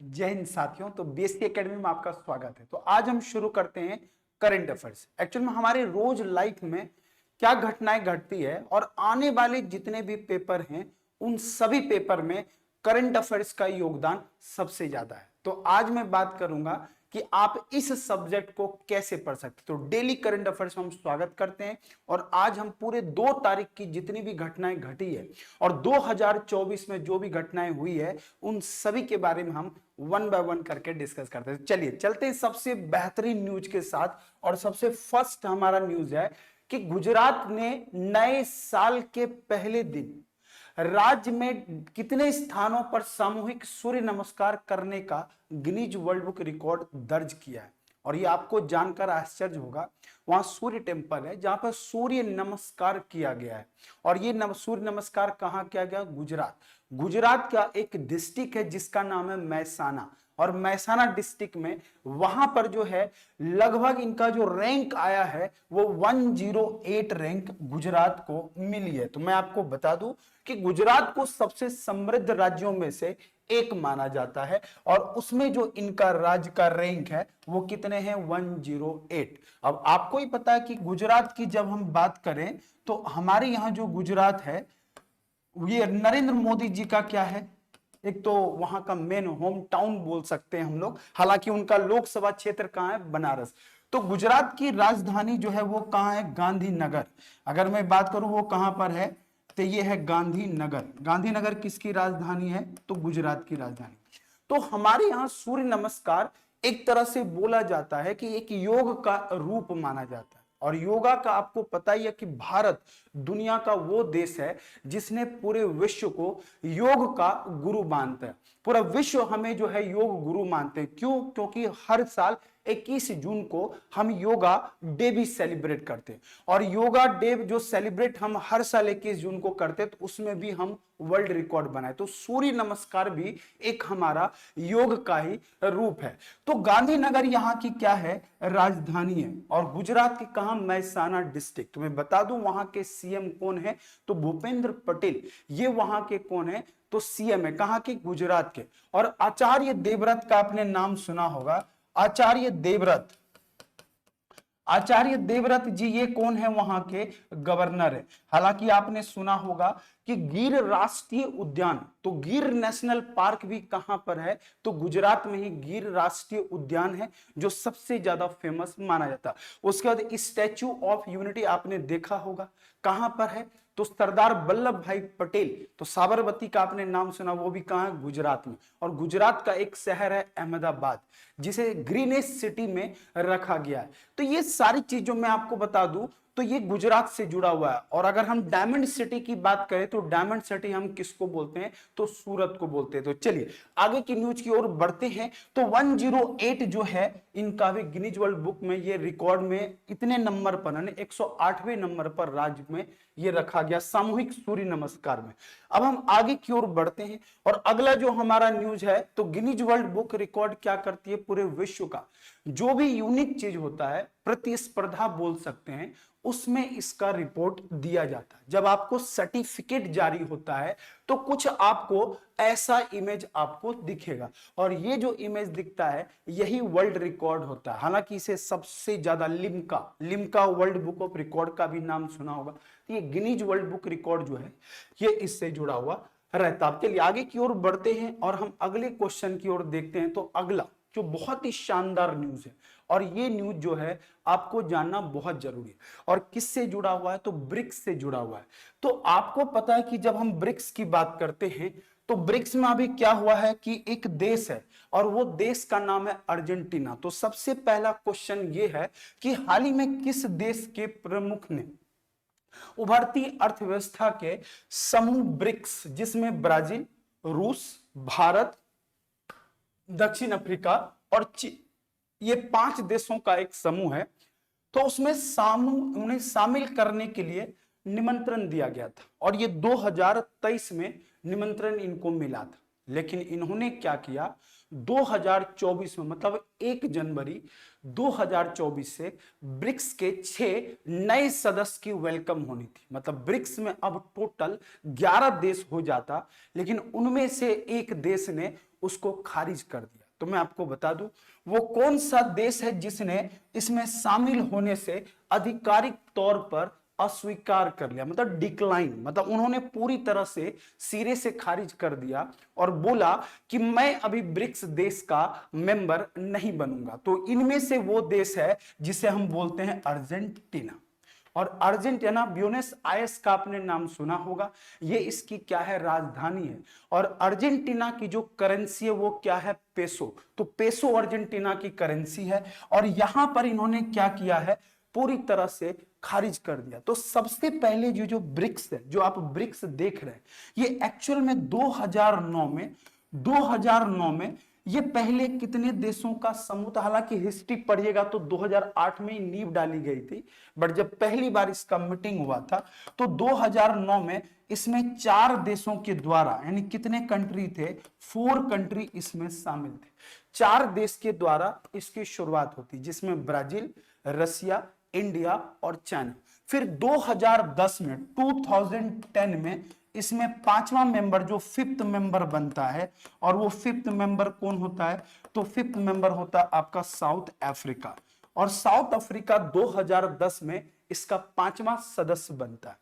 जय हिंद साथियों। तो बीएससी एकेडमी में आपका स्वागत है। तो आज हम शुरू करते हैं करंट अफेयर्स। एक्चुअल में हमारे रोज लाइफ में क्या घटनाएं घटती है और आने वाले जितने भी पेपर हैं उन सभी पेपर में करंट अफेयर्स का योगदान सबसे ज्यादा है। तो आज मैं बात करूंगा कि आप इस सब्जेक्ट को कैसे पढ़ सकते। तो डेली करंट अफेयर्स में हम स्वागत करते हैं और आज हम पूरे 2 तारीख की जितनी भी घटनाएं घटी है और 2024 में जो भी घटनाएं हुई है उन सभी के बारे में हम वन बाय वन करके डिस्कस करते हैं। चलिए चलते हैं सबसे बेहतरीन न्यूज के साथ। और सबसे फर्स्ट हमारा न्यूज है कि गुजरात ने नए साल के पहले दिन राज्य में कितने स्थानों पर सामूहिक सूर्य नमस्कार करने का गिनीज वर्ल्ड बुक रिकॉर्ड दर्ज किया है। और ये आपको जानकर आश्चर्य होगा, वहां सूर्य टेम्पल है जहां पर सूर्य नमस्कार किया गया है। और ये सूर्य नमस्कार कहां किया गया? गुजरात। गुजरात का एक डिस्ट्रिक्ट है जिसका नाम है मैसाना। और मैसाना डिस्ट्रिक्ट में वहां पर जो है लगभग इनका जो रैंक आया है वो 108 रैंक गुजरात को मिली है। तो मैं आपको बता दूं कि गुजरात को सबसे समृद्ध राज्यों में से एक माना जाता है और उसमें जो इनका राज्य का रैंक है वो कितने हैं? 108। अब आपको ही पता है कि गुजरात की जब हम बात करें तो हमारे यहां जो गुजरात है ये नरेंद्र मोदी जी का क्या है? एक तो वहां का मेन होम टाउन बोल सकते हैं हम लोग, हालांकि उनका लोकसभा क्षेत्र कहां है? बनारस। तो गुजरात की राजधानी जो है वो कहां है? गांधीनगर। अगर मैं बात करूं वो कहां पर है तो ये है गांधीनगर। गांधीनगर किसकी राजधानी है? तो गुजरात की राजधानी। तो हमारे यहां सूर्य नमस्कार एक तरह से बोला जाता है कि एक योग का रूप माना जाता है। और योगा का आपको पता ही है कि भारत दुनिया का वो देश है जिसने पूरे विश्व को योग का गुरु मानता है। पूरा विश्व हमें जो है योग गुरु मानते हैं। क्यों? क्योंकि हर साल 21 जून को हम योगा डे भी सेलिब्रेट करते हैं। और योगा डे जो सेलिब्रेट हम हर साल 21 जून को करते हैं तो उसमें भी हम वर्ल्ड रिकॉर्ड बनाए। तो सूर्य नमस्कार भी एक हमारा योग का ही रूप है। तो गांधीनगर यहाँ की क्या है? राजधानी है। और गुजरात की कहा? मैसाना डिस्ट्रिक्ट। तो मैं बता दूं वहां के सीएम कौन है? तो भूपेंद्र पटेल। ये वहां के कौन है? तो सीएम है। कहां के? गुजरात के। और आचार्य देवव्रत का आपने नाम सुना होगा। आचार्य देवव्रत, आचार्य देवव्रत जी ये कौन है? वहां के गवर्नर है। हालांकि आपने सुना होगा कि गिर राष्ट्रीय उद्यान, तो गिर नेशनल पार्क भी कहां पर है? तो गुजरात में ही गिर राष्ट्रीय उद्यान है जो सबसे ज्यादा फेमस माना जाता है। उसके बाद स्टैच्यू ऑफ यूनिटी आपने देखा होगा, कहां पर है? तो सरदार वल्लभ भाई पटेल, तो साबरमती का आपने नाम सुना, वो भी कहां है? गुजरात में। और गुजरात का एक शहर है अहमदाबाद जिसे ग्रीनेस्ट सिटी में रखा गया है। तो ये सारी चीजों में आपको बता दूं तो ये गुजरात से जुड़ा हुआ है। और अगर हम डायमंड सिटी की बात करें तो डायमंड सिटी हम किसको बोलते हैं? तो सूरत को बोलते हैं। तो चलिए आगे की न्यूज की ओर बढ़ते हैं। तो 108 जो है इनका भी गिनीज वर्ल्ड बुक में ये रिकॉर्ड में इतने नंबर पर, 108वें नंबर पर राज्य में ये रखा गया सामूहिक सूर्य नमस्कार में। अब हम आगे की ओर बढ़ते हैं और अगला जो हमारा न्यूज है तो गिनीज वर्ल्ड बुक रिकॉर्ड क्या करती है? पूरे विश्व का जो भी यूनिक चीज होता है, प्रतिस्पर्धा बोल सकते हैं, उसमें इसका रिपोर्ट दिया जाता है। जब आपको सर्टिफिकेट जारी होता है तो कुछ आपको ऐसा इमेज आपको दिखेगा और ये जो इमेज दिखता है यही वर्ल्ड रिकॉर्ड होता है। हालांकि इसे सबसे ज्यादा Limca world book of record का भी नाम सुना होगा। तो ये गिनीज वर्ल्ड बुक रिकॉर्ड जो है ये इससे जुड़ा हुआ रहता है। चलिए आगे की ओर बढ़ते हैं और हम अगले क्वेश्चन की ओर देखते हैं। तो अगला जो बहुत ही शानदार न्यूज है और ये न्यूज जो है आपको जानना बहुत जरूरी है। और किससे जुड़ा हुआ है? तो ब्रिक्स से जुड़ा हुआ है। तो आपको पता है कि जब हम ब्रिक्स की बात करते हैं तो ब्रिक्स में अभी क्या हुआ है कि एक देश है और वो देश का नाम है अर्जेंटीना। तो सबसे पहला क्वेश्चन ये है कि हाल ही में किस देश के प्रमुख ने उभरती अर्थव्यवस्था के समूह ब्रिक्स, जिसमें ब्राजील, रूस, भारत, दक्षिण अफ्रीका और चीन, ये 5 देशों का एक समूह है, तो उसमें उन्हें शामिल करने के लिए निमंत्रण दिया गया था और ये 2023 में निमंत्रण इनको मिला था। लेकिन इन्होंने क्या किया, 2024 में मतलब 1 जनवरी 2024 से ब्रिक्स के 6 नए सदस्य की वेलकम होनी थी। मतलब ब्रिक्स में अब टोटल 11 देश हो जाता, लेकिन उनमें से एक देश ने उसको खारिज कर दिया। तो मैं आपको बता दूं वो कौन सा देश है जिसने इसमें शामिल होने से आधिकारिक तौर पर अस्वीकार कर लिया, मतलब डिक्लाइन, मतलब उन्होंने पूरी तरह से सिरे से खारिज कर दिया और बोला कि मैं अभी ब्रिक्स देश का मेंबर नहीं बनूंगा। तो इनमें से वो देश है जिसे हम बोलते हैं अर्जेंटीना। और अर्जेंटीना, ब्यूनस आयर्स का आपने नाम सुना होगा, ये इसकी क्या है, राजधानी है। और अर्जेंटीना की जो करेंसी है वो क्या है, पेसो। तो पेसो अर्जेंटीना की करेंसी है और यहां पर इन्होंने क्या किया है, पूरी तरह से खारिज कर दिया। तो सबसे पहले जो ब्रिक्स है, जो आप ब्रिक्स देख रहे हैं, ये एक्चुअल में 2009 में ये पहले कितने देशों का समूह था। हालांकि हिस्ट्री पढ़िएगा तो 2008 में ही नींव डाली गई थी, बट जब पहली बार इसका मीटिंग हुआ था तो 2009 में इसमें 4 देशों के द्वारा, यानी कितने कंट्री थे, 4 कंट्री इसमें शामिल थे। 4 देश के द्वारा इसकी शुरुआत होती, जिसमें ब्राजील, रसिया, इंडिया और चाइना। फिर 2010 में इसमें 5वां मेंबर, जो 5th मेंबर बनता है, और वो 5th मेंबर कौन होता है, तो 5th मेंबर होता है आपका साउथ अफ्रीका। और साउथ अफ्रीका 2010 में इसका 5वां सदस्य बनता है।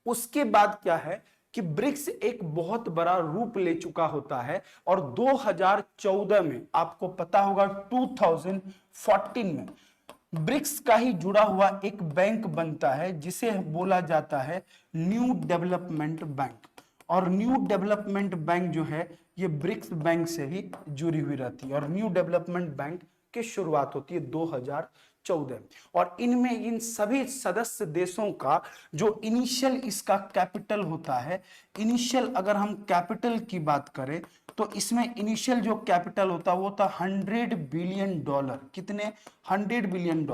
उसके बाद क्या है कि ब्रिक्स एक बहुत बड़ा रूप ले चुका होता है और 2014 में, आपको पता होगा 2014 में ब्रिक्स का ही जुड़ा हुआ एक बैंक बनता है जिसे बोला जाता है न्यू डेवलपमेंट बैंक। और न्यू डेवलपमेंट बैंक जो है ये ब्रिक्स बैंक से ही जुड़ी हुई रहती है। और न्यू डेवलपमेंट बैंक की शुरुआत होती है 2014। और इनमें इन सभी सदस्य देशों का जो इनिशियल इसका कैपिटल होता है, इनिशियल अगर हम कैपिटल की बात करें तो इसमें इनिशियल जो कैपिटल होता है वो था $100 बिलियन। कितने, $100 बिलियन।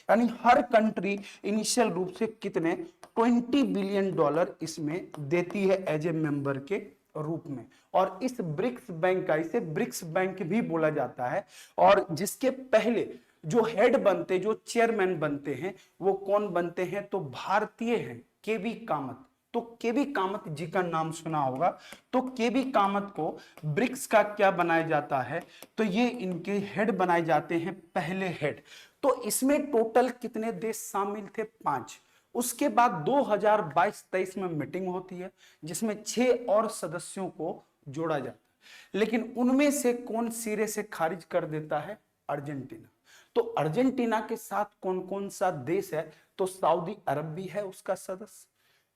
यानी हर कंट्री इनिशियल रूप से कितने, $20 बिलियन इसमें देती है एज ए मेंबर के रूप में। और इस ब्रिक्स बैंक का, इसे ब्रिक्स बैंक भी बोला जाता है। और जिसके पहले जो हेड बनते, जो चेयरमैन बनते हैं, वो कौन बनते हैं, तो भारतीय हैं, केवी कामत। तो केवी कामत जी का नाम सुना होगा। तो केवी कामत को ब्रिक्स का क्या बनाया जाता है, तो ये इनके हेड बनाए जाते हैं, पहले हेड। तो इसमें टोटल कितने देश शामिल थे, 5। उसके बाद 2022-23 में मीटिंग होती है जिसमें 6 और सदस्यों को जोड़ा जाता है। लेकिन उनमें से कौन सिरे से खारिज कर देता है, अर्जेंटीना। तो अर्जेंटीना के साथ कौन कौन सा देश है, तो सऊदी अरब भी है उसका सदस्य,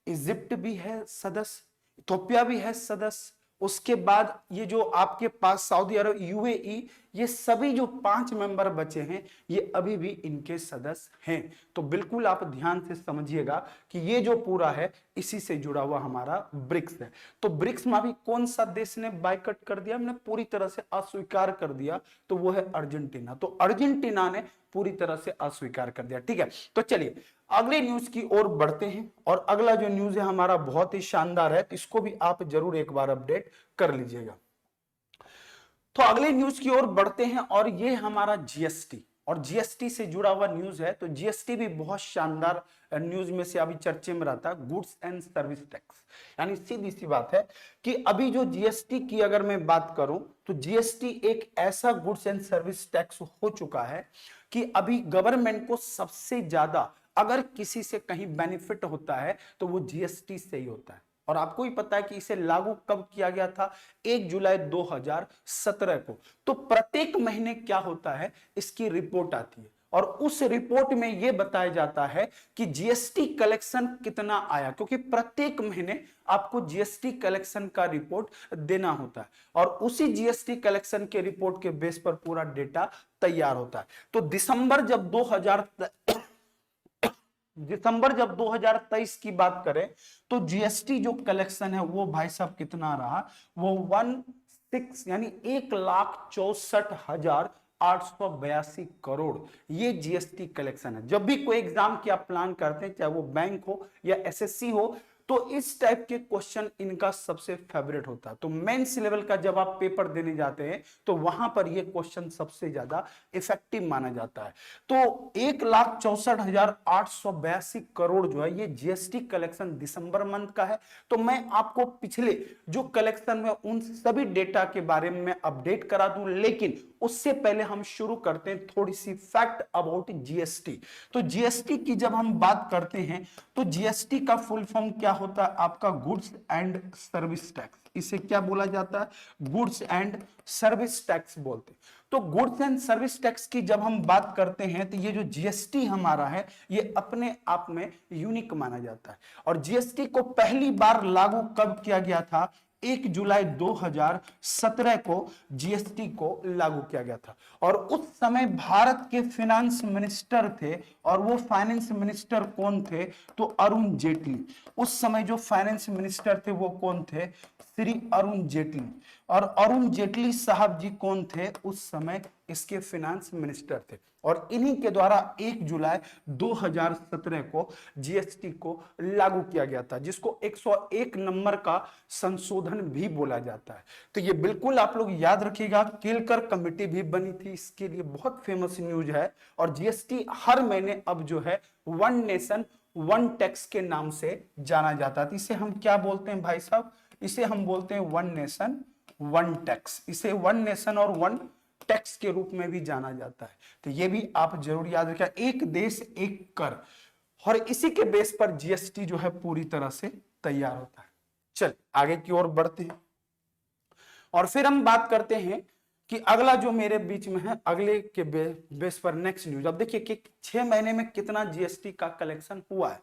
इजिप्ट भी है सदस्य, इथोपिया भी है सदस्य। उसके बाद ये जो आपके पास सऊदी अरब, यूएई, ये सभी जो 5 मेंबर बचे हैं ये अभी भी इनके सदस्य हैं। तो बिल्कुल आप ध्यान से समझिएगा कि ये जो पूरा है इसी से जुड़ा हुआ हमारा ब्रिक्स है। तो ब्रिक्स में अभी कौन सा देश ने बायकॉट कर दिया, हमने पूरी तरह से अस्वीकार कर दिया, तो वो है अर्जेंटीना। तो अर्जेंटीना ने पूरी तरह से अस्वीकार कर दिया। ठीक है, तो चलिए अगले न्यूज की ओर बढ़ते हैं। और अगला जो न्यूज है हमारा बहुत ही शानदार है, तो इसको भी आप जरूर एक बार अपडेट कर लीजिएगा। तो अगले न्यूज की ओर बढ़ते हैं और ये हमारा जीएसटी, और जीएसटी से जुड़ा हुआ न्यूज है। तो जीएसटी भी बहुत शानदार न्यूज में से अभी चर्चे में रहता है, गुड्स एंड सर्विस टैक्स। यानी सीधी सी बात है कि अभी जो जीएसटी की अगर मैं बात करूं तो जीएसटी एक ऐसा गुड्स एंड सर्विस टैक्स हो चुका है कि अभी गवर्नमेंट को सबसे ज्यादा अगर किसी से कहीं बेनिफिट होता है तो वो जीएसटी से ही होता है। और आपको ही पता है कि इसे लागू कब किया गया था, 1 जुलाई 2017 को। तो प्रत्येक महीने क्या होता है, इसकी रिपोर्ट आती है और उस रिपोर्ट में यह बताया जाता है कि जीएसटी कलेक्शन कितना आया, क्योंकि प्रत्येक महीने आपको जीएसटी कलेक्शन का रिपोर्ट देना होता है और उसी जीएसटी कलेक्शन के रिपोर्ट के बेस पर पूरा डेटा तैयार होता है। तो दिसंबर जब 2023 की बात करें तो जीएसटी जो कलेक्शन है वो भाई साहब कितना रहा, वो 1,64,882 करोड़, ये जीएसटी कलेक्शन है। जब भी कोई एग्जाम की आप प्लान करते हैं, चाहे वो बैंक हो या एसएससी हो, तो इस टाइप के क्वेश्चन इनका सबसे फेवरेट होता है। तो मेंस लेवल का जब आप पेपर देने जाते हैं तो वहां पर ये क्वेश्चन सबसे ज्यादा इफेक्टिव माना जाता है। तो 1,64,882 करोड़ जो है ये जीएसटी कलेक्शन दिसंबर मंथ का है। तो मैं आपको पिछले जो कलेक्शन में उन सभी डेटा के बारे में अपडेट करा दूं, लेकिन उससे पहले हम शुरू करते हैं थोड़ी सी फैक्ट अबाउट जीएसटी। तो जीएसटी की जब हम बात करते हैं तो जीएसटी का फुल फॉर्म क्या होता है आपका? Goods and service tax. इसे क्या बोला जाता है? गुड्स एंड सर्विस टैक्स बोलते हैं। तो गुड्स एंड सर्विस टैक्स की जब हम बात करते हैं तो ये जो जीएसटी हमारा है ये अपने आप में यूनिक माना जाता है। और जीएसटी को पहली बार लागू कब किया गया था? 1 जुलाई 2017 को जीएसटी को लागू किया गया था। और उस समय भारत के फाइनेंस मिनिस्टर थे, और वो फाइनेंस मिनिस्टर कौन थे? तो अरुण जेटली। उस समय जो फाइनेंस मिनिस्टर थे वो कौन थे? श्री अरुण जेटली। और अरुण जेटली साहब जी कौन थे उस समय? इसके फाइनेंस मिनिस्टर थे। और इन्हीं के द्वारा 1 जुलाई 2017 को जीएसटी को लागू किया गया था, जिसको 101 नंबर का संशोधन भी बोला जाता है। तो ये बिल्कुल आप लोग याद रखिएगा। केलकर कमेटी भी बनी थी इसके लिए, बहुत फेमस न्यूज है। और जीएसटी हर महीने अब जो है वन नेशन वन टैक्स के नाम से जाना जाता है। इसे हम क्या बोलते हैं भाई साहब? इसे हम बोलते हैं वन नेशन वन टैक्स। इसे वन नेशन और वन टैक्स के रूप में भी जाना जाता है। तो ये भी आप जरूर याद रखिए, एक देश एक कर। और इसी के बेस पर जीएसटी जो है पूरी तरह से तैयार होता है। चल आगे की ओर बढ़ते हैं और फिर हम बात करते हैं कि अगला जो मेरे बीच में है, अगले के बेस पर नेक्स्ट न्यूज। अब देखिए कि 6 महीने में कितना जीएसटी का कलेक्शन हुआ है।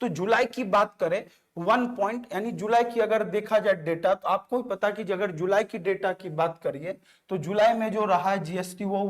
तो जुलाई की बात करें 1 पॉइंट, यानी जुलाई की अगर देखा जाए डेटा, तो आपको ही पता कि अगर जुलाई की डेटा की बात करिए तो जुलाई में जो रहा है जीएसटी वो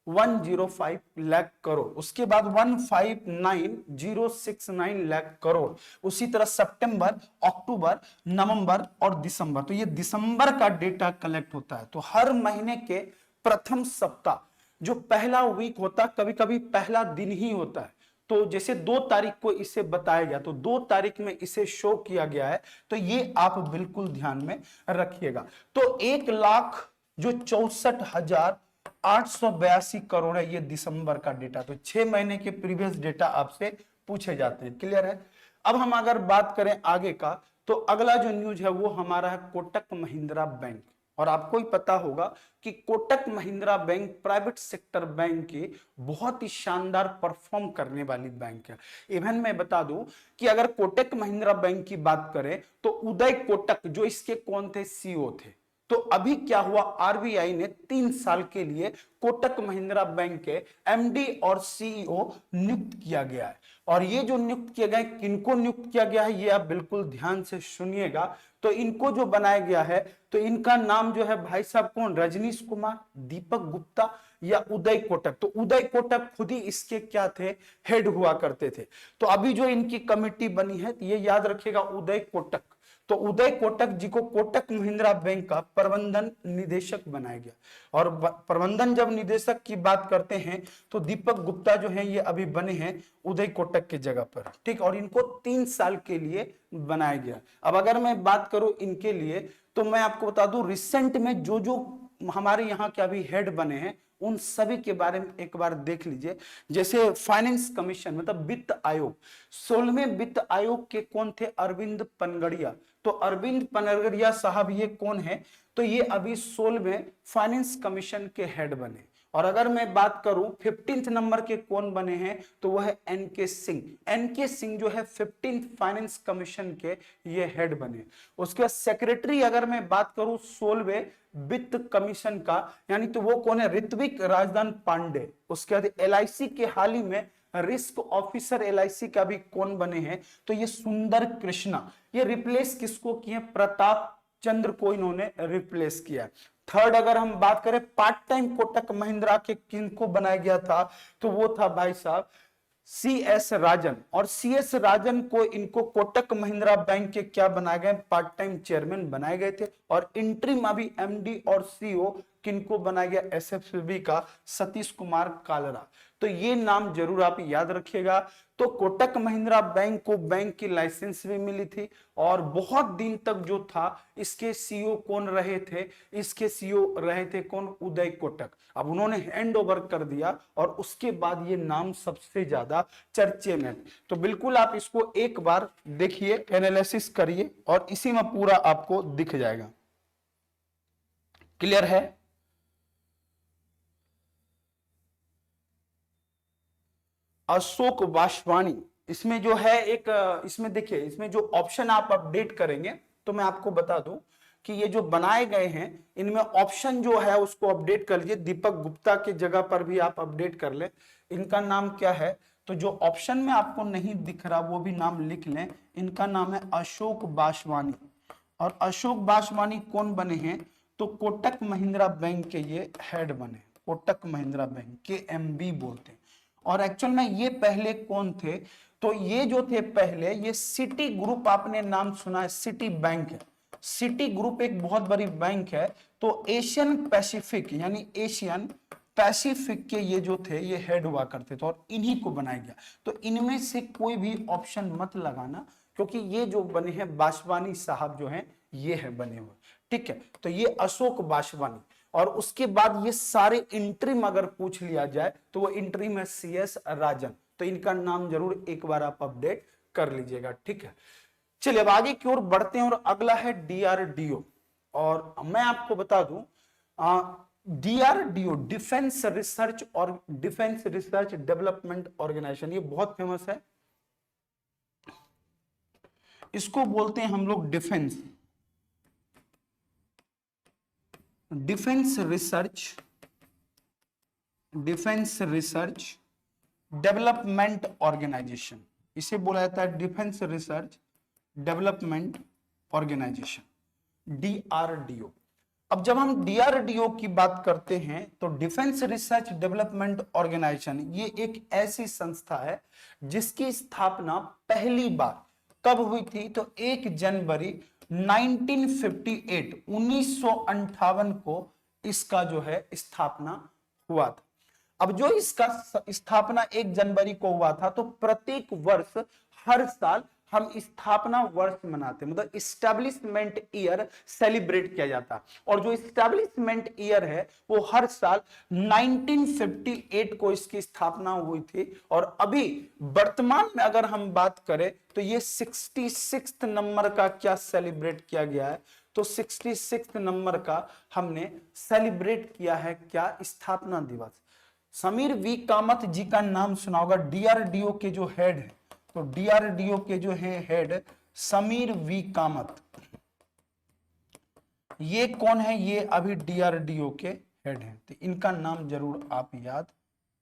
105 लाख करोड़। उसके बाद 159,069 लाख करोड़। उसी तरह सितंबर, अक्टूबर, नवंबर और दिसंबर। तो ये दिसंबर का डेटा कलेक्ट होता है। तो हर महीने के प्रथम सप्ताह जो पहला वीक होता है, कभी कभी पहला दिन ही होता है। तो जैसे 2 तारीख को इसे बताया गया तो 2 तारीख में इसे शो किया गया है। तो ये आप बिल्कुल ध्यान में रखिएगा। तो 1,64,882 करोड़ है ये दिसंबर का डेटा। तो 6 महीने के प्रीवियस डेटा आपसे पूछे जाते हैं। क्लियर है? अब हम अगर बात करें आगे का, तो अगला जो न्यूज है वो हमारा है कोटक महिंद्रा बैंक। और आपको ही पता होगा कि Kotak Mahindra bank private sector bank की बहुत ही शानदार परफॉर्म करने वाली बैंक है। इवन मैं बता दूं कि अगर कोटक महिंद्रा बैंक की बात करें तो उदय कोटक जो इसके कौन थे? सीईओ थे। तो अभी क्या हुआ? आरबीआई ने 3 साल के लिए कोटक महिंद्रा बैंक के एमडी और सीईओ नियुक्त किया गया है। और ये जो नियुक्त किए गए, किनको नियुक्त किया गया है ये आप बिल्कुल ध्यान से सुनिएगा। तो इनको जो बनाया गया है तो इनका नाम जो है भाई साहब कौन? रजनीश कुमार, दीपक गुप्ता या उदय कोटक। तो उदय कोटक खुद ही इसके क्या थे? हेड हुआ करते थे। तो अभी जो इनकी कमेटी बनी है ये याद रखिएगा, उदय कोटक। तो उदय कोटक जी को कोटक महिंद्रा बैंक का प्रबंधन निदेशक बनाया गया। और प्रबंधन जब निदेशक की बात करते हैं तो दीपक गुप्ता जो है ये अभी बने हैं उदय कोटक के जगह पर। ठीक, और इनको 3 साल के लिए बनाया गया। अब अगर मैं बात करूं इनके लिए तो मैं आपको बता दूं रिसेंट में जो जो हमारे यहाँ के अभी हेड बने हैं उन सभी के बारे में एक बार देख लीजिए। जैसे फाइनेंस कमीशन मतलब वित्त आयोग, 16वें वित्त आयोग के कौन थे? अरविंद पनगड़िया। तो अरविंद पनगड़िया साहब ये कौन है? तो ये अभी 16वें फाइनेंस कमीशन के हेड बने। और अगर मैं बात करूं 15th नंबर के कौन बने हैं तो वह है एनके सिंह। एनके सिंह जो है 15th फाइनेंस कमीशन के ये हेड बने। उसके बाद सेक्रेटरी अगर मैं बात करूं 16वें वित्त कमीशन का, यानी तो वो कौन है? ऋत्विक राजदान पांडे। उसके बाद एलआईसी के हाल ही में रिस्क ऑफिसर एलआईसी का भी कौन बने हैं? तो ये सुंदर कृष्णा। ये रिप्लेस किसको किए? प्रताप चंद्र को इन्होंने रिप्लेस किया। थर्ड अगर हम बात करें पार्ट टाइम कोटक महिंद्रा के किनको बनाया गया था तो वो था भाई साहब सीएस राजन। और सीएस राजन को इनको कोटक महिंद्रा बैंक के क्या बनाए गए? पार्ट टाइम चेयरमैन बनाए गए थे। और इंटरिम अभी एमडी और सीईओ किनको बनाया गया? एसएफबी का सतीश कुमार कालरा। तो ये नाम जरूर आप याद रखिएगा। तो कोटक महिंद्रा बैंक को बैंक की लाइसेंस भी मिली थी और बहुत दिन तक जो था इसके सीईओ कौन रहे थे, इसके सीईओ रहे थे कौन, उदय कोटक। अब उन्होंने हैंड ओवर कर दिया और उसके बाद ये नाम सबसे ज्यादा चर्चे में। तो बिल्कुल आप इसको एक बार देखिए, एनालिसिस करिए और इसी में पूरा आपको दिख जाएगा। क्लियर है? अशोक वासवानी, इसमें जो है एक, इसमें देखिए, इसमें जो ऑप्शन आप अपडेट करेंगे तो मैं आपको बता दूं कि ये जो बनाए गए हैं इनमें ऑप्शन जो है उसको अपडेट कर लीजिए। दीपक गुप्ता के जगह पर भी आप अपडेट कर ले। इनका नाम क्या है? तो जो ऑप्शन में आपको नहीं दिख रहा वो भी नाम लिख लें। इनका नाम है अशोक वासवानी। और अशोक वासवानी कौन बने हैं? तो कोटक महिंद्रा बैंक के ये हेड बने, कोटक महिंद्रा बैंक के एमडी बोलते हैं। और एक्चुअल में ये पहले कौन थे? तो ये जो थे पहले, ये सिटी ग्रुप, आपने नाम सुना है, सिटी बैंक है। सिटी ग्रुप एक बहुत बड़ी बैंक है। तो एशियन पैसिफिक यानी एशियन पैसिफिक के ये जो थे ये हेड हुआ करते थे और इन्हीं को बनाया गया। तो इनमें से कोई भी ऑप्शन मत लगाना, क्योंकि ये जो बने हैं वासवानी साहब जो हैं ये है बने हुए। ठीक है, तो ये अशोक वासवानी। और उसके बाद ये सारे इंट्रीम अगर पूछ लिया जाए तो वो इंट्रीम है CS राजन। तो इनका नाम जरूर एक बार आप अपडेट कर लीजिएगा। ठीक है, चलिए अब आगे की ओर बढ़ते हैं और अगला है DRDO। और मैं आपको बता दूं, DRDO डिफेंस रिसर्च और डिफेंस रिसर्च डेवलपमेंट ऑर्गेनाइजेशन, ये बहुत फेमस है। इसको बोलते हैं हम लोग डिफेंस रिसर्च डेवलपमेंट ऑर्गेनाइजेशन, इसे बोला जाता है defence research development organisation, DRDO। अब जब हम DRDO की बात करते हैं तो डिफेंस रिसर्च डेवलपमेंट ऑर्गेनाइजेशन ये एक ऐसी संस्था है जिसकी स्थापना पहली बार कब हुई थी? तो 1 जनवरी 1958 1958 को इसका जो है स्थापना हुआ था। अब जो इसका स्थापना 1 जनवरी को हुआ था, तो प्रत्येक वर्ष हर साल हम स्थापना वर्ष मनाते, मतलब इस्टेब्लिशमेंट ईयर सेलिब्रेट किया जाता। और जो इस्टेब्लिशमेंट ईयर है वो हर साल 1958 को इसकी स्थापना हुई थी। और अभी वर्तमान में अगर हम बात करें तो ये 66 नंबर का क्या सेलिब्रेट किया गया है? तो 66 नंबर का हमने सेलिब्रेट किया है क्या? स्थापना दिवस। समीर वी कामत जी का नाम सुना होगा, DRDO के जो हेड है। तो DRDO के जो है हेड समीर वी कामत, ये कौन है? ये अभी DRDO के हेड हैं। तो इनका नाम जरूर आप याद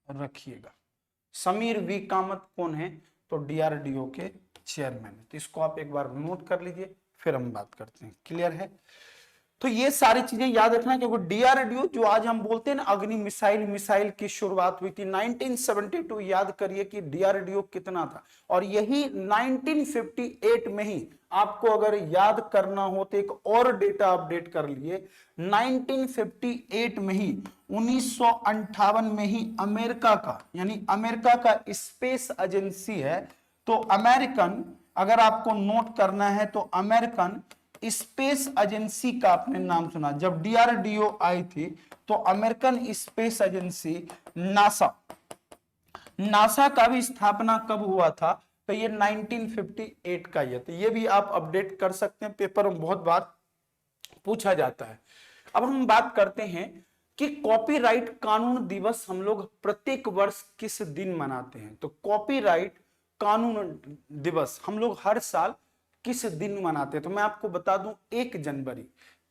रखिएगा। समीर वी कामत कौन है? तो DRDO के चेयरमैन है। तो इसको आप एक बार नोट कर लीजिए, फिर हम बात करते हैं। क्लियर है? तो ये सारी चीजें याद रखना, क्योंकि DRDO जो आज हम बोलते हैं ना अग्नि मिसाइल की शुरुआत हुई थी 1972। याद करिए कि DRDO कितना था। और यही 1958 में ही आपको अगर याद करना हो तो एक और डेटा अपडेट कर लिए, 1958 में ही 1958 में ही अमेरिका का, यानी अमेरिका का स्पेस एजेंसी है, तो अमेरिकन, अगर आपको नोट करना है तो अमेरिकन स्पेस एजेंसी का आपने नाम सुना। जब DRDO आई थी तो अमेरिकन स्पेस एजेंसी नासा का भी स्थापना कब हुआ था? तो ये 1958 का ही है। तो ये भी आप अपडेट कर सकते हैं, पेपर में बहुत बार पूछा जाता है। अब हम बात करते हैं कि कॉपीराइट कानून दिवस हम लोग प्रत्येक वर्ष किस दिन मनाते हैं। तो कॉपीराइट कानून दिवस हम लोग हर साल किस दिन मनाते हैं? तो मैं आपको बता दूं 1 जनवरी।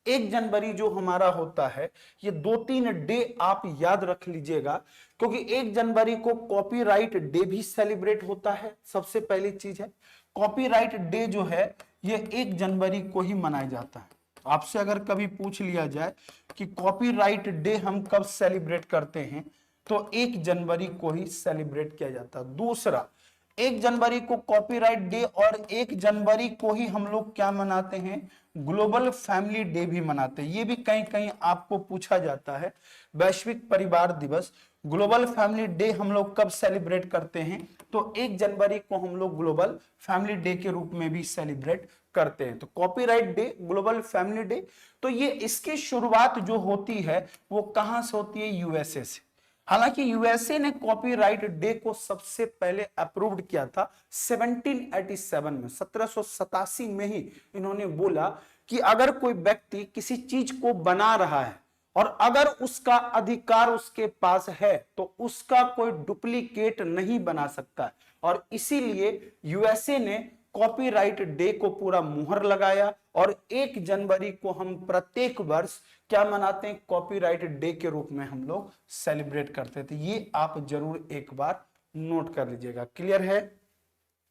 1 जनवरी जो हमारा होता है, ये 2-3 डे आप याद रख लीजिएगा, क्योंकि 1 जनवरी को कॉपीराइट डे भी सेलिब्रेट होता है। सबसे पहली चीज है कॉपीराइट डे जो है ये 1 जनवरी को ही मनाया जाता है। आपसे अगर कभी पूछ लिया जाए कि कॉपीराइट डे हम कब सेलिब्रेट करते हैं, तो 1 जनवरी को ही सेलिब्रेट किया जाता है। दूसरा, 1 जनवरी को कॉपीराइट डे और 1 जनवरी को ही हम लोग क्या मनाते हैं? ग्लोबल फैमिली डे भी मनाते हैं। ये भी कहीं कहीं आपको पूछा जाता है, वैश्विक परिवार दिवस। ग्लोबल फैमिली डे हम लोग कब सेलिब्रेट करते हैं? तो 1 जनवरी को हम लोग ग्लोबल फैमिली डे के रूप में भी सेलिब्रेट करते हैं। तो copyright day, global family day, तो ये इसकी शुरुआत जो होती है वो कहां से होती है? यूएसए से। हालांकि यूएसए ने कॉपीराइट डे को सबसे पहले अप्रूव्ड किया था 1787 में, 1787 में ही इन्होंने बोला कि अगर कोई व्यक्ति किसी चीज को बना रहा है और अगर उसका अधिकार उसके पास है तो उसका कोई डुप्लीकेट नहीं बना सकता, और इसीलिए यूएसए ने कॉपीराइट डे को पूरा मुहर लगाया और 1 जनवरी को हम प्रत्येक वर्ष क्या मनाते हैं? कॉपीराइट डे के रूप में हम लोग सेलिब्रेट करते थे। ये आप जरूर एक बार नोट कर लीजिएगा। क्लियर है?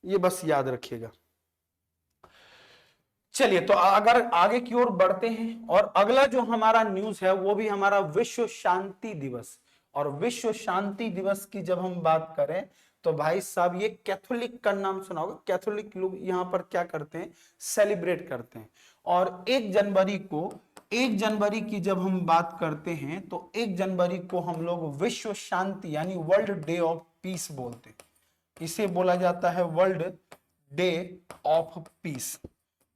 ये बस याद रखिएगा। चलिए, तो अगर आगे की ओर बढ़ते हैं और अगला जो हमारा न्यूज है वो भी हमारा विश्व शांति दिवस। और विश्व शांति दिवस की जब हम बात करें तो भाई साहब ये कैथोलिक का नाम सुना होगा। कैथोलिक लोग यहाँ पर क्या करते हैं? सेलिब्रेट करते हैं। और 1 जनवरी की जब हम बात करते हैं तो 1 जनवरी को हम लोग विश्व शांति यानी वर्ल्ड डे ऑफ पीस बोलते हैं। इसे बोला जाता है वर्ल्ड डे ऑफ पीस।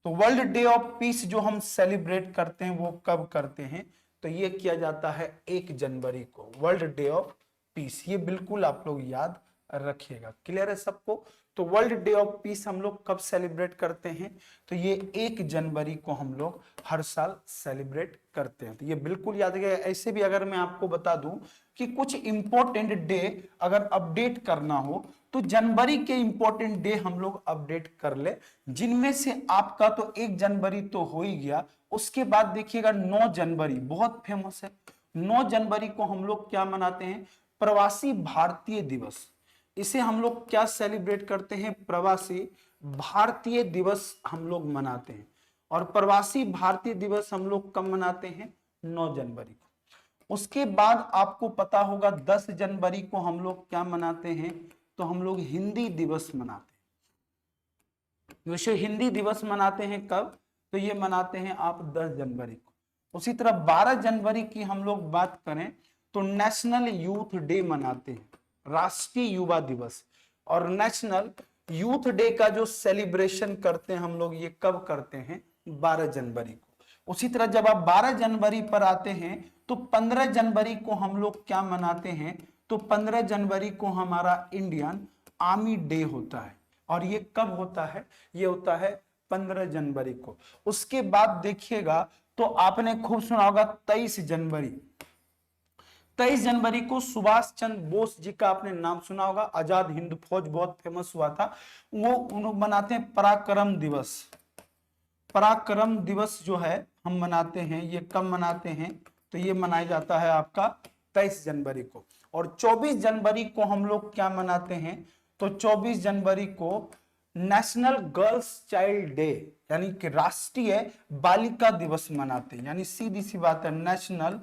तो वर्ल्ड डे ऑफ पीस जो हम सेलिब्रेट करते हैं वो कब करते हैं? तो ये किया जाता है 1 जनवरी को, वर्ल्ड डे ऑफ पीस। ये बिल्कुल आप लोग याद रखिएगा। क्लियर है सबको? तो वर्ल्ड डे ऑफ पीस हम लोग कब सेलिब्रेट करते हैं? तो ये 1 जनवरी को हम लोग हर साल सेलिब्रेट करते हैं। तो ये बिल्कुल याद रखिएगा। ऐसे भी अगर मैं आपको बता दूं कि कुछ इंपॉर्टेंट डे अगर अपडेट करना हो तो जनवरी के इंपॉर्टेंट डे हम लोग अपडेट कर ले, जिनमें से आपका तो 1 जनवरी तो हो ही गया। उसके बाद देखिएगा 9 जनवरी बहुत फेमस है। 9 जनवरी को हम लोग क्या मनाते हैं? प्रवासी भारतीय दिवस। इसे हम लोग क्या सेलिब्रेट करते हैं? प्रवासी भारतीय दिवस हम लोग मनाते हैं। और प्रवासी भारतीय दिवस हम लोग कब मनाते हैं? 9 जनवरी को। उसके बाद आपको पता होगा 10 जनवरी को हम लोग क्या मनाते हैं? तो हम लोग हिंदी दिवस मनाते हैं। विश्व हिंदी दिवस मनाते हैं कब? तो ये मनाते हैं आप 10 जनवरी को। उसी तरह 12 जनवरी की हम लोग बात करें तो नेशनल यूथ डे मनाते हैं, राष्ट्रीय युवा दिवस। और नेशनल यूथ डे का जो सेलिब्रेशन करते हैं हम लोग ये कब करते हैं? 12 जनवरी को। उसी तरह जब आप 12 जनवरी पर आते हैं तो 15 जनवरी को हम लोग क्या मनाते हैं? तो 15 जनवरी को हमारा इंडियन आर्मी डे होता है। और ये कब होता है? ये होता है 15 जनवरी को। उसके बाद देखिएगा तो आपने खूब सुना होगा 23 जनवरी। 23 जनवरी को सुभाष चंद्र बोस जी का आपने नाम सुना होगा। आजाद हिंद फौज बहुत फेमस हुआ था। वो उन्होंने मनाते हैं पराक्रम दिवस। पराक्रम दिवस जो है हम मनाते हैं, ये कब मनाते हैं? तो ये मनाया जाता है आपका 23 जनवरी को। और 24 जनवरी को हम लोग क्या मनाते हैं? तो 24 जनवरी को नेशनल गर्ल्स चाइल्ड डे यानी कि राष्ट्रीय बालिका दिवस मनाते हैं। यानी सीधी सी बात है, नेशनल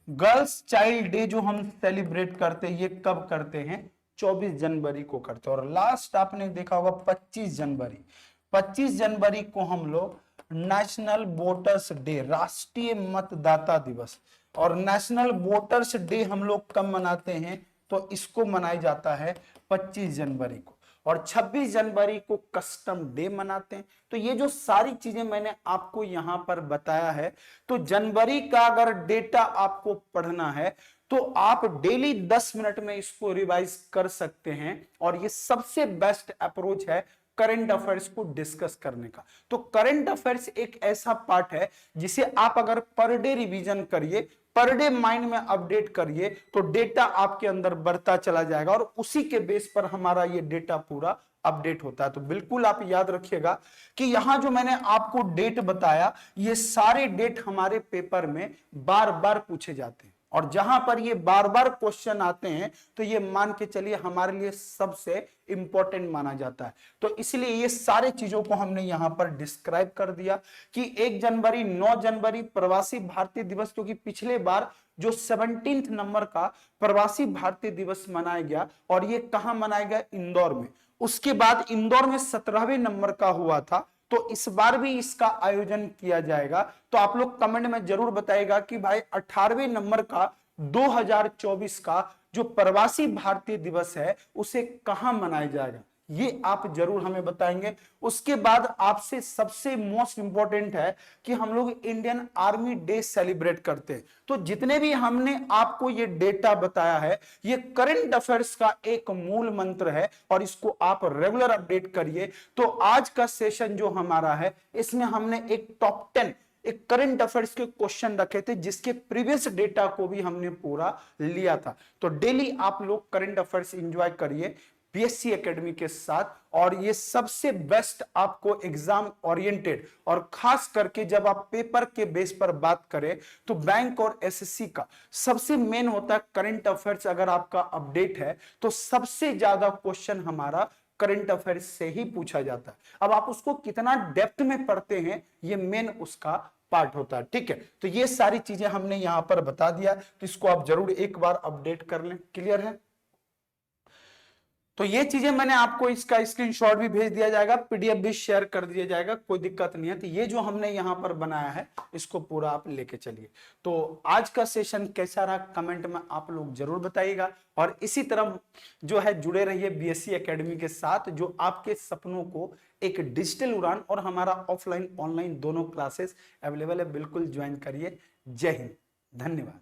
गर्ल्स चाइल्ड डे जो हम सेलिब्रेट करते हैं ये कब करते हैं? 24 जनवरी को करते हैं। और लास्ट आपने देखा होगा 25 जनवरी। 25 जनवरी को हम लोग नेशनल वोटर्स डे, राष्ट्रीय मतदाता दिवस। और नेशनल वोटर्स डे हम लोग कब मनाते हैं? तो इसको मनाया जाता है 25 जनवरी को। और 26 जनवरी को कस्टम डे मनाते हैं। तो ये जो सारी चीजें मैंने आपको यहां पर बताया है, तो जनवरी का अगर डेटा आपको पढ़ना है तो आप डेली 10 मिनट में इसको रिवाइज कर सकते हैं। और ये सबसे बेस्ट अप्रोच है करंट अफेयर्स को डिस्कस करने का। तो करंट अफेयर्स एक ऐसा पार्ट है जिसे आप अगर पर डे रिवीजन करिए, पर डे माइंड में अपडेट करिए, तो डेटा आपके अंदर बढ़ता चला जाएगा और उसी के बेस पर हमारा ये डेटा पूरा अपडेट होता है। तो बिल्कुल आप याद रखिएगा कि यहां जो मैंने आपको डेट बताया, ये सारे डेट हमारे पेपर में बार बार पूछे जाते हैं। और जहां पर ये बार बार क्वेश्चन आते हैं तो ये मान के चलिए हमारे लिए सबसे इंपॉर्टेंट माना जाता है। तो इसलिए ये सारे चीजों को हमने यहां पर डिस्क्राइब कर दिया कि 1 जनवरी, 9 जनवरी प्रवासी भारतीय दिवस, क्योंकि पिछले बार जो 17 नंबर का प्रवासी भारतीय दिवस मनाया गया और ये कहां मनाया गया? इंदौर में। उसके बाद इंदौर में 17वें नंबर का हुआ था, तो इस बार भी इसका आयोजन किया जाएगा। तो आप लोग कमेंट में जरूर बताइएगा कि भाई 18वें नंबर का 2024 का जो प्रवासी भारतीय दिवस है उसे कहां मनाया जाएगा, ये आप जरूर हमें बताएंगे। उसके बाद आपसे सबसे मोस्ट इंपॉर्टेंट है कि हम लोग इंडियन आर्मी डे सेलिब्रेट करते हैं। तो जितने भी हमने आपको ये डेटा बताया है, ये करंट अफेयर्स का एक मूल मंत्र है और इसको आप रेगुलर अपडेट करिए। तो आज का सेशन जो हमारा है, इसमें हमने एक टॉप 10 एक करंट अफेयर्स के क्वेश्चन रखे थे, जिसके प्रीवियस डेटा को भी हमने पूरा लिया था। तो डेली आप लोग करंट अफेयर्स एंजॉय करिए बीएससी एकेडमी के साथ, और ये सबसे बेस्ट आपको एग्जाम ओरिएंटेड, और खास करके जब आप पेपर के बेस पर बात करें तो बैंक और एसएससी का सबसे मेन होता है करंट अफेयर्स। अगर आपका अपडेट है तो सबसे ज्यादा क्वेश्चन हमारा करंट अफेयर्स से ही पूछा जाता है। अब आप उसको कितना डेप्थ में पढ़ते हैं, ये मेन उसका पार्ट होता है। ठीक है, तो ये सारी चीजें हमने यहां पर बता दिया, तो इसको आप जरूर एक बार अपडेट कर लें। क्लियर है? तो ये चीजें मैंने आपको, इसका स्क्रीनशॉट भी भेज दिया जाएगा, पीडीएफ भी शेयर कर दिया जाएगा, कोई दिक्कत नहीं है। तो ये जो हमने यहाँ पर बनाया है, इसको पूरा आप लेके चलिए। तो आज का सेशन कैसा रहा कमेंट में आप लोग जरूर बताइएगा, और इसी तरह जो है जुड़े रहिए बीएससी एकेडमी के साथ, जो आपके सपनों को एक डिजिटल उड़ान, और हमारा ऑफलाइन ऑनलाइन दोनों क्लासेस अवेलेबल है, बिल्कुल ज्वाइन करिए। जय हिंद, धन्यवाद।